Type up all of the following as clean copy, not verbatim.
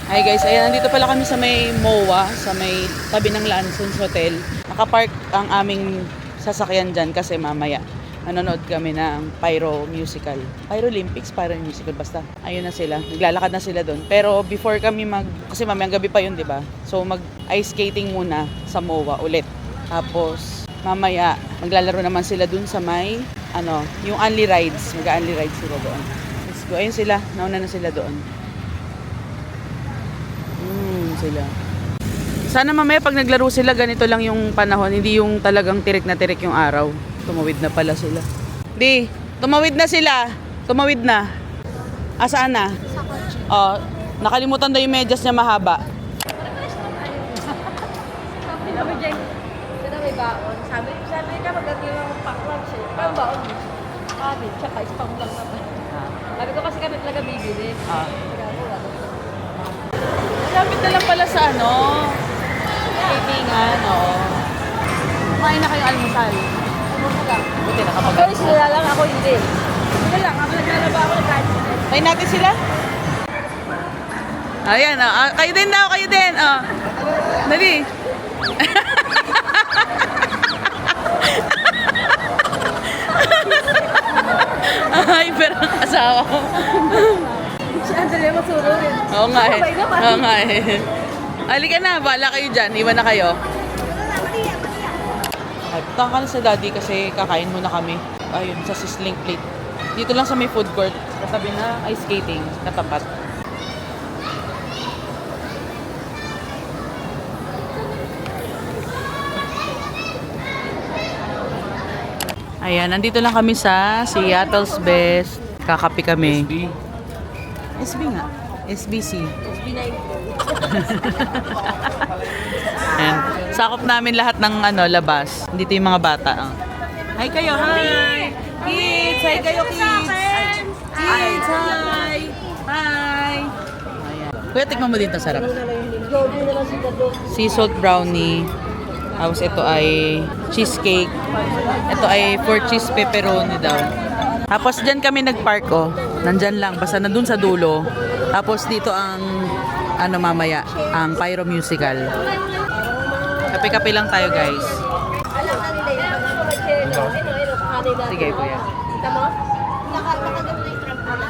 Hi guys, ayan, nandito pala kami sa may MOA, sa may tabi ng Lansons Hotel. Nakapark ang aming sasakyan dyan kasi mamaya nanonood kami ng Pyro Musical. Pyro Olympics, Pyro Musical, basta. Ayun na sila, naglalakad na sila doon. Pero before kami kasi mamayang gabi pa yun, di ba? So mag-ice skating muna sa MOA ulit. Tapos mamaya maglalaro naman sila doon sa may, yung Only Rides. Mag-Only Rides sila doon. Let's go. Ayun sila, nauna na sila doon. Sila. Sana mamaya pag naglaro sila ganito lang yung panahon, hindi yung talagang tirik na tirik yung araw. Tumawid na pala sila. Di, tumawid na sila. Tumawid na. Asaan na? Oh, nakalimutan daw yung medyas niya mahaba. Sabi kami dyan, sila may baon. Sabi ka magdating ng pakwan siya. Kaya baon mo. Kabit, tsaka ispam lang naman. Sabi ko kasi kami talaga bibili. Malapit na lang pala sa skatingan, oo. Kumain na kayo almusal. Almusal lang. Buti nakapag Pero sila lang, ako hindi. Sila lang, ako naglalaba ako ng kahit. Kain natin sila? Ayan, kayo din daw, kayo din. Dali. Ay, pero ang asawa ko. Si Andrea masuro rin. Oo nga eh. Oo nga eh. Halika na, bahala kayo dyan. Iwan na kayo. Ay, punta ka na sa daddy kasi kakain muna kami. Ayun, sa Sizzling Plate. Dito lang sa may food court. Katabi na ice skating. Katapat. Ayan, nandito lang kami sa Seattle's Best. Kakapi kami. SB nga. SBC. Ayan. Sakop namin lahat ng labas. Dito yung mga bata. Hi kayo, hi! Kids! Hi kayo, kids! Kids, hi! Hi! Ayan. Kuya, tikman mo din ito, sarap. Sea salt brownie. Tapos ito ay cheesecake. Ito ay 4 cheese pepperoni daw. Tapos dyan kami nag-park, oh. Nandyan lang, basta nandun sa dulo. Tapos dito ang, mamaya, ang Pyro Musical. Kape-kape lang tayo, guys. Sige, kuya. Kita mo? Nakagano na yung trump na.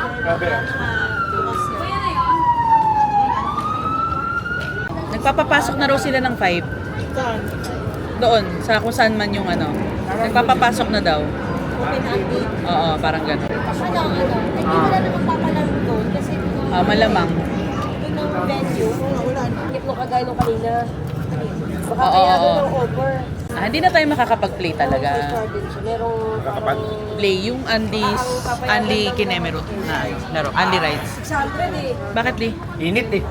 Nagpapapasok na raw sila ng 5. Doon, sa kung saan man yung Nagpapapasok na daw. Oo, parang gano'n. Hindi mo na naman papalaro doon kasi Malamang. doon ng venue. Higit mo kagaya nung kanina. Baka Oo, kaya doon oo. ng over. Hindi na tayo makakapag-play talaga. Merong Play yung Andy Kinemero na laro. Andy Rides. 600 eh. Bakit, Lee? Init eh.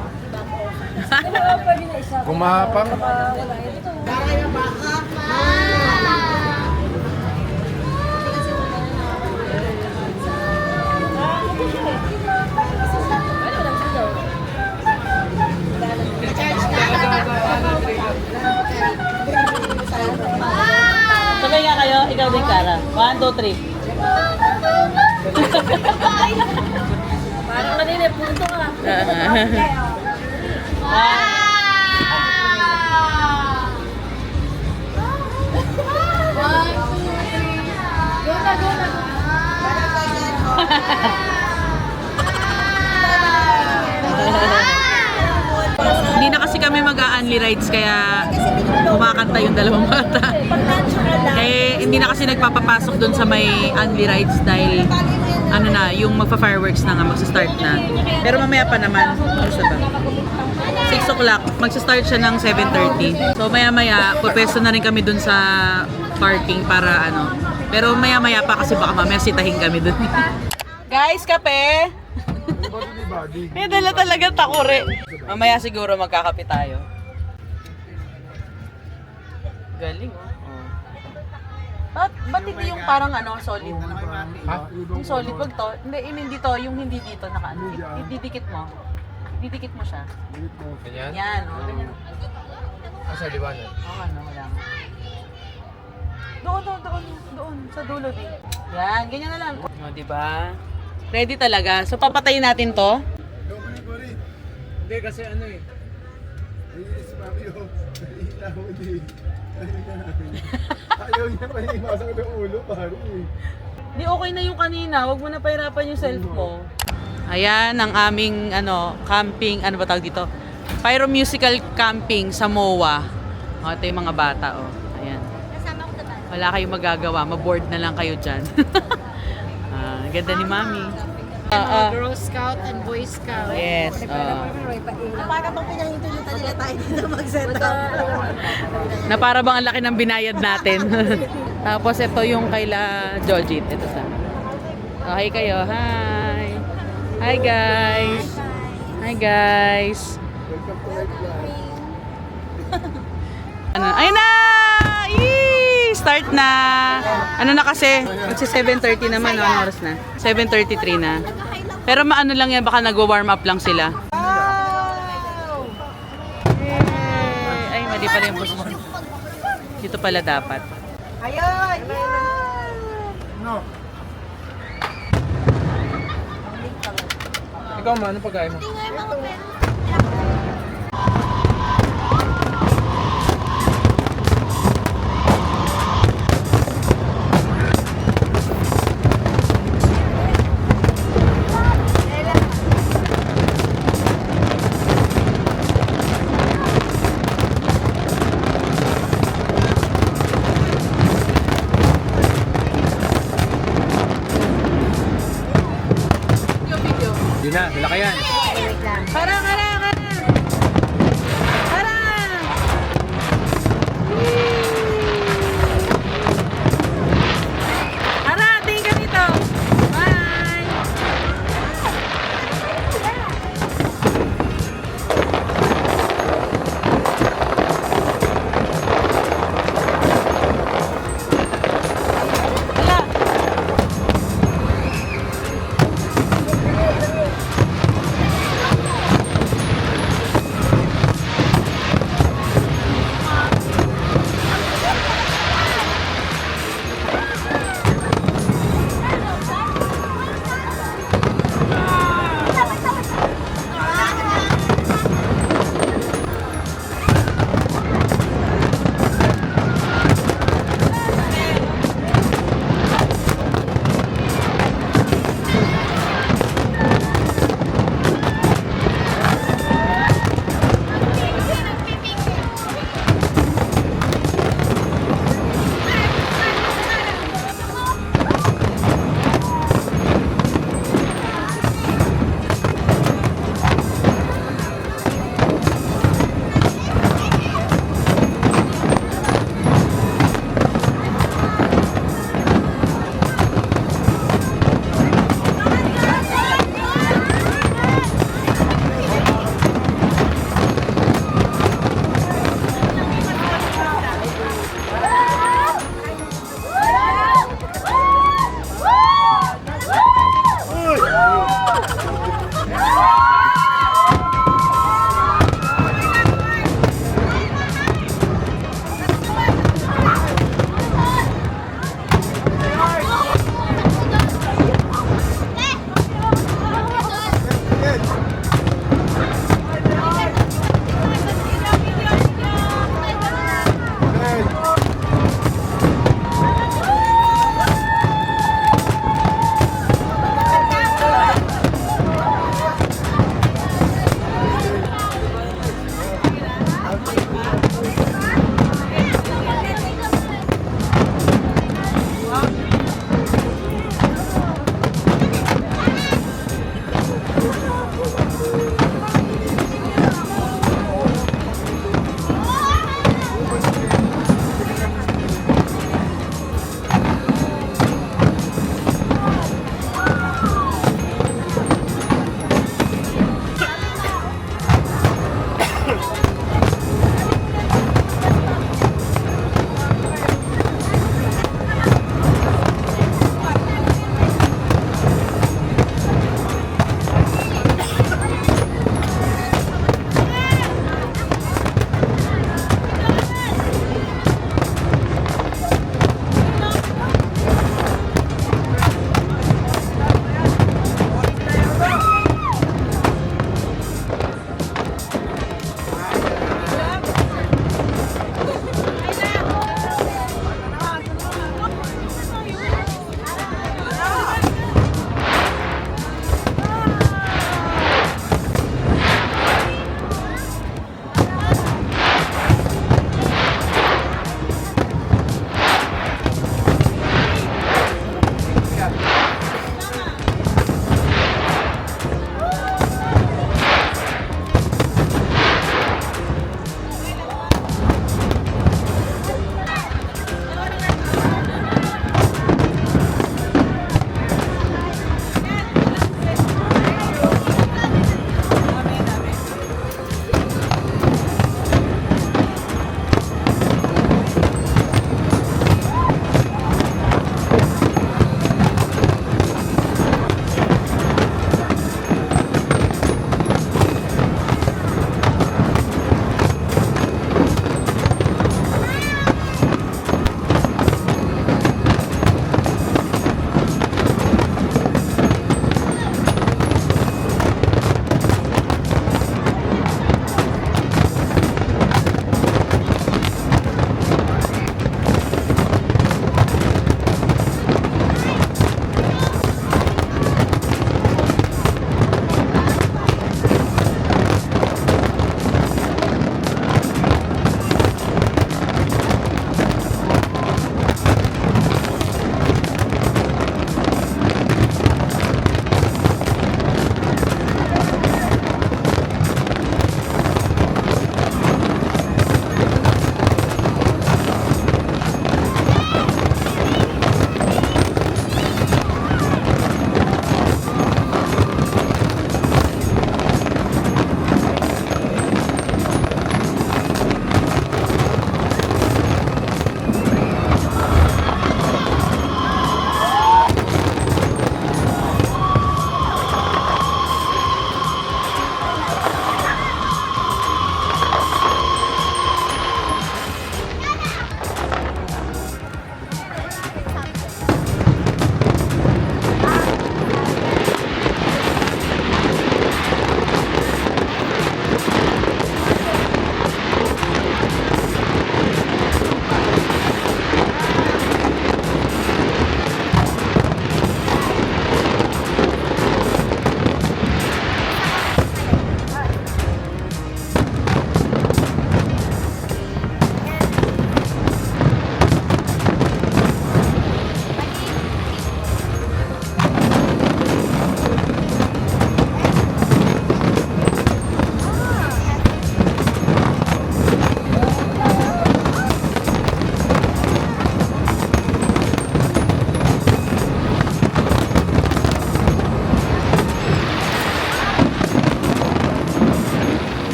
Ano pwede na isa? Gumapang. Wala ito. Sabay nga kayo, ikaw din, Kara. 1, 2, 3. Parang kanina, punto ka. Hindi na kasi kami mag-a-only rides kaya kumakanta yung dalawang bata. Eh, hindi na kasi nagpapapasok dun sa may only rides dahil yung magpa-fireworks na nga, magsa-start na. Pero mamaya pa naman, ano ba? 6 o'clock, magsa-start siya ng 7:30. So maya-maya, pupwesto na rin kami dun sa parking para Pero maya-maya pa kasi baka mamaya sitahin kami dun. Guys, kape! May dala talaga takore. Mamaya siguro magkakape tayo. Galing, oh. Ba't hindi yung parang solid? Yung solid, wag to. Hindi to, yung hindi dito naka Didikit mo. Didikit mo siya. Ganyan? Yan, oh. Ganyan. Sa liwanag. Wala. Doon, sa dulo din. Yan, ganyan na lang. O, 'di ba? Ready talaga. So papatayin natin 'to. Hindi kasi ano eh. Si Mario, naiilaw din. Ayaw niya pa yung masang ng ulo, pare. Di okay na yung kanina, wag mo na pahirapan yung self mo. Ayan ang aming camping, ano ba tawag dito? Pyro musical camping sa MOA. O, ito yung mga bata, oh. Ayan. Kasama ko sa bata. Wala kayong magagawa, maboard na lang kayo dyan. Ganda ni Mami. Girl Scout and Boy Scout. Yes. Para bang pinahintulitan nila tayo dito mag-set up. Na para bang ang laki ng binayad natin. Tapos ito yung kaila Joljit. Ito sa. Oh, hi kayo. Hi. Hi guys. Hi guys. Welcome to Life Life. Ano? Ayun na! Yee! Start na! Ano na kasi? Kasi 7:30 naman. Ano oras na? 7:33 na. Pero maano lang yan, baka nagwa-warm up lang sila. Yay! Ay, mali pala yung position. Dito pala dapat. No. Ikaw ma, ano pagkain mo? Video. Hindi na, malaki yan. Parang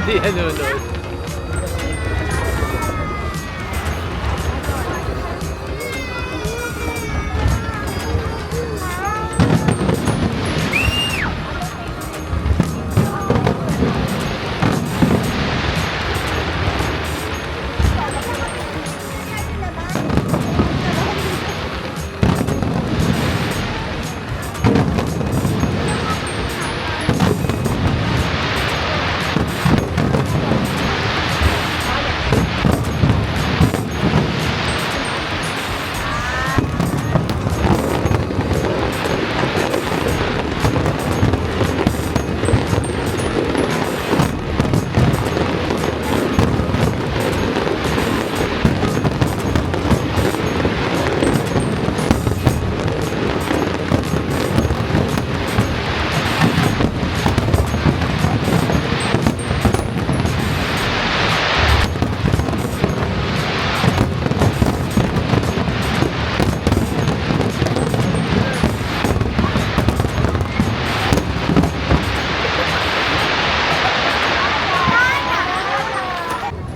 Hindi nanonood.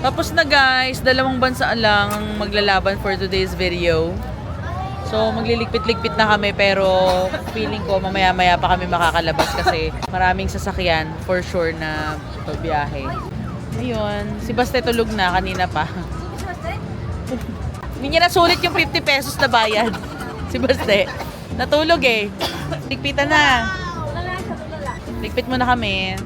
Tapos na guys, dalawang bansa lang ang maglalaban for today's video. So magliligpit-ligpit na kami pero feeling ko mamaya-maya pa kami makakalabas kasi maraming sasakyan for sure na pabiyahe. Ayun, si Baste tulog na kanina pa. Hindi niya nasulit yung 50 pesos na bayad. Si Baste. Natulog eh. Ligpitan na. Ligpit mo na kami.